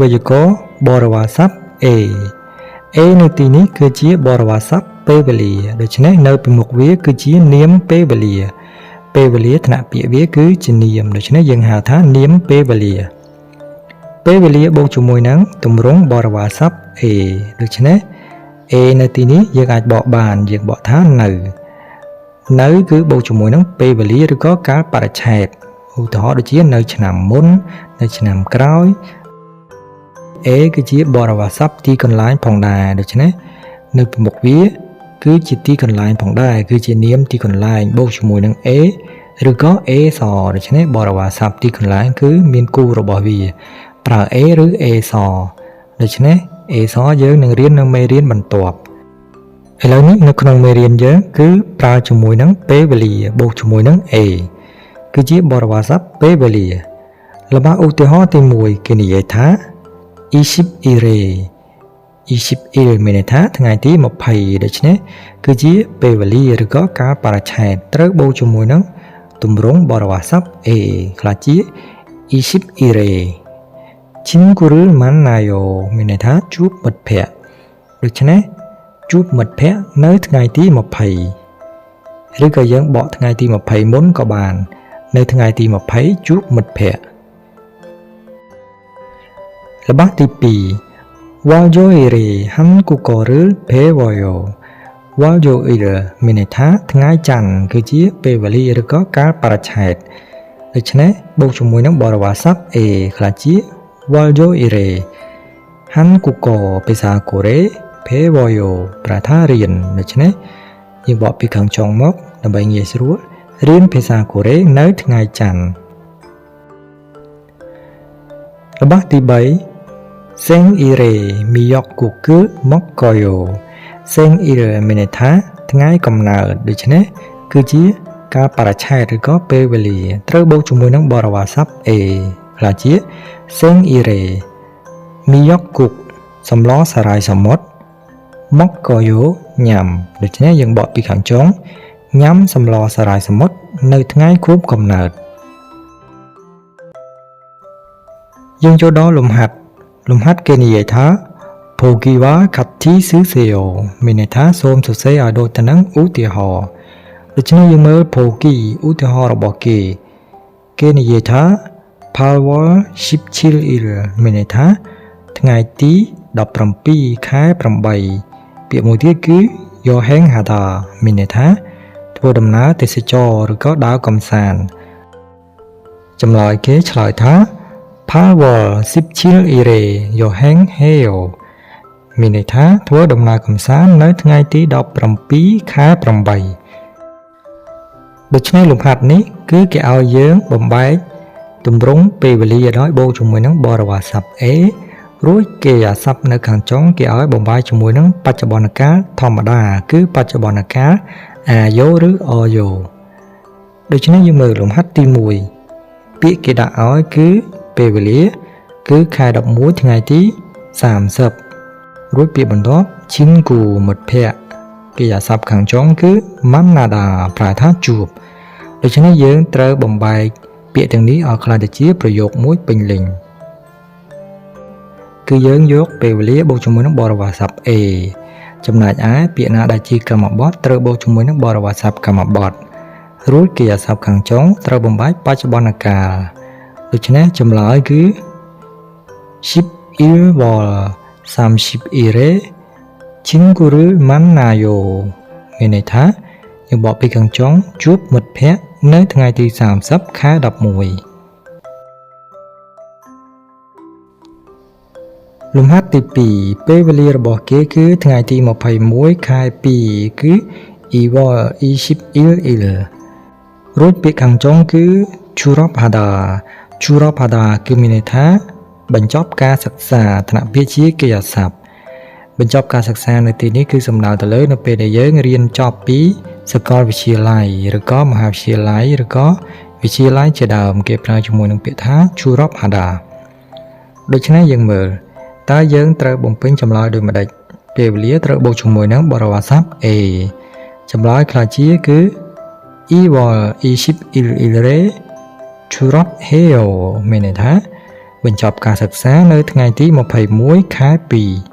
វិយាករណ៍បរិវារស័ព្ទ A នៅទីនេះគឺជាបរិវារស័ព្ទពេលវេលាដូច្នេះនៅពីមុខវាគឺជានាមពេលវេលាថ្នាក់ពាក្យវាគឺជានាមដូច្នេះយើងហៅថានាមពេលវេលាបូកជាមួយនឹងទម្រង់បរិវារស័ព្ទ A ដូច្នេះ A នៅទីនេះយើងអាចបកបានយើងបកថានៅគឺបូកជាមួយនឹងពេលវេលាឬក៏កាលបរិច្ឆេទឧទាហរណ៍ដូចជានៅឆ្នាំមុននៅឆ្នាំក្រោយ A គឺជាបរិវារស័ព្ទទីកន្លែងផងដែរដូច្នេះនៅពីមុខវាគឺជាទីកន្លែងផងដែរគឺជានាមទីកន្លែងបូកជាមួយនឹង A ឬក៏ A សដូច្នេះបរិវារស័ព្ទទីកន្លែងគឺមានគូរបស់វាប្រើ A ឬ A សដូច្នេះ A សយើងនឹងរៀននៅមេរៀនបន្ទាប់ឥឡូវនេះនៅក្នុងមេរៀនយើងគឺប្រើជាមួយនឹងពេលវេលាបូកជាមួយនឹង A គឺជាបរិវារស័ព្ទពេលវេលារបស់ឧទាហរណ៍ទី1គេនិយាយថា 20 ire មានន័យថាថ្ងៃទី20ដូច្នេះគឺជាពេលវេលាឬក៏កាលបរិច្ឆេទត្រូវបូកជាមួយនឹងទម្រង់បរិវារស័ព្ទ A ខ្លះជា20 ire 친구를 만나요 មានន័យថាជួបមិត្តភក្តិដូច្នេះជួបមិត្តភក្តិនៅថ្ងៃទី20ឬក៏យើងបកថ្ងៃទី20មុនក៏បាននៅថ្ងៃទី20ជួបមិត្តភក្តិរបស់ទី2월요일에 한국어를 배워요 월요일មានន័យថាថ្ងៃច័ន្ទគឺជាពេលវេលាឬក៏កាលបរិច្ឆេទដូច្នេះបូកជាមួយនឹងបរិវារស័ព្ទ A ខ្លះជា 월요일에 한국어 ភាសាកូរ៉េ 배워요 ប្រែថារៀនដូច្នេះយើងបកពីខាងចុងមកដើម្បីងាយស្រួលរៀនភាសាកូរ៉េនៅថ្ងៃច័ន្ទរបស់ទី3생일에 미역국을 먹어요 생일មានន័យថាថ្ងៃកំណើតដូច្នេះគឺជាកាលបរិច្ឆេទឬក៏ពេលវេលាត្រូវបូកជាមួយនឹងបរិវារស័ព្ទ A ខ្លះជា 생일에 미역국 សម្លសារាយសមុទ្រ 먹어요 ញ៉ាំដូច្នេះយើងបកពីខាងចុងញ៉ាំសម្លសារាយសមុទ្រនៅថ្ងៃខួបកំណើតយើងចូលដល់លំហាត់គេនិយាយថា 보기와 같이 쓰세요 មានន័យថាសូមសរសេរឲ្យដូចទៅនឹងឧទាហរណ៍ដូច្នេះយើងមើល 보기 ឧទាហរណ៍របស់គេនិយាយថា 8월 17일 មានន័យថាថ្ងៃទី17ខែ8ពាក្យមួយទៀតគឺ 여행하다 មានន័យថាធ្វើដំណើរទេសចរឬក៏ដើរកម្សាន្តចម្លើយគេឆ្លើយថា 8월 17일에 여행해요 មានន័យថាធ្វើដំណើរកម្សាន្តនៅថ្ងៃទី17ខែ8ដូច្នេះលំហាត់នេះគឺគេឲ្យយើងបំបែកទម្រង់ពេលវេលាដោយបូកជាមួយនឹងបរិវារស័ព្ទ A រួចគេអាស័ព្ទនៅខាងចុងគេឲ្យបំបែកជាមួយនឹងបច្ចុប្បន្នកាលធម្មតាគឺបច្ចុប្បន្នកាល អាយោឬអយោដូច្នេះយើងមើលលំហាត់ទី1ពាក្យគេដាក់ឲ្យគឺពេលវេលាគឺខែ11ថ្ងៃទី30រួចពាក្យបន្ទាប់ឈិនគូមិត្តភក្តិគេអាស័ព្ទខាងចុងគឺ manada ប្រែថាជួបដូច្នេះយើងត្រូវបំបែកពាក្យទាំងនេះឲ្យខ្លះទៅជាប្រយោគមួយពេញលេញគឺយើងយកពេលវេលាបូកជាមួយនឹងបរិវារស័ព្ទ A ចំណែកឯពាក្យណាដែលជាកម្មបទត្រូវបូកជាមួយនឹងបរិវារស័ព្ទកម្មបទរួចគេអាស័ព្ទខាងចុងត្រូវបំបែកបច្ចុប្បន្នកាលដូច្នេះចម្លើយគឺ 11월 30일에 친구를 만나요 មានន័យថាយើងបកពីខាងចុងជួបមិត្តភក្តិនៅថ្ងៃទី30ខែ11លំហាត់ទី2ពេលវេលារបស់គេគឺថ្ងៃទី21ខែ2គឺ 2월 20일 រួចពាក្យខាងចុងគឺ 졸업하다 គឺមានន័យថាបញ្ចប់ការសិក្សាថ្នាក់ពាក្យជាកិរិយាសព្ទបញ្ចប់ការសិក្សានៅទីនេះគឺសំដៅទៅលើនៅពេលដែលយើងរៀនចប់ពីសាកលវិទ្យាល័យឬក៏មហាវិទ្យាល័យឬក៏វិទ្យាល័យជាដើមគេប្រើជាមួយនឹងពាក្យថា 졸업하다 ដូច្នេះយើងមើលតើយើងត្រូវបំពេញចម្លើយដូចម្តេចពេលវេលាត្រូវបូកជាមួយនឹងបរិវារស័ព្ទ A ចម្លើយខ្លះជាគឺ 2월 21일에 졸업해요 មានន័យថា បញ្ចប់ការសិក្សានៅថ្ងៃទី21ខែ2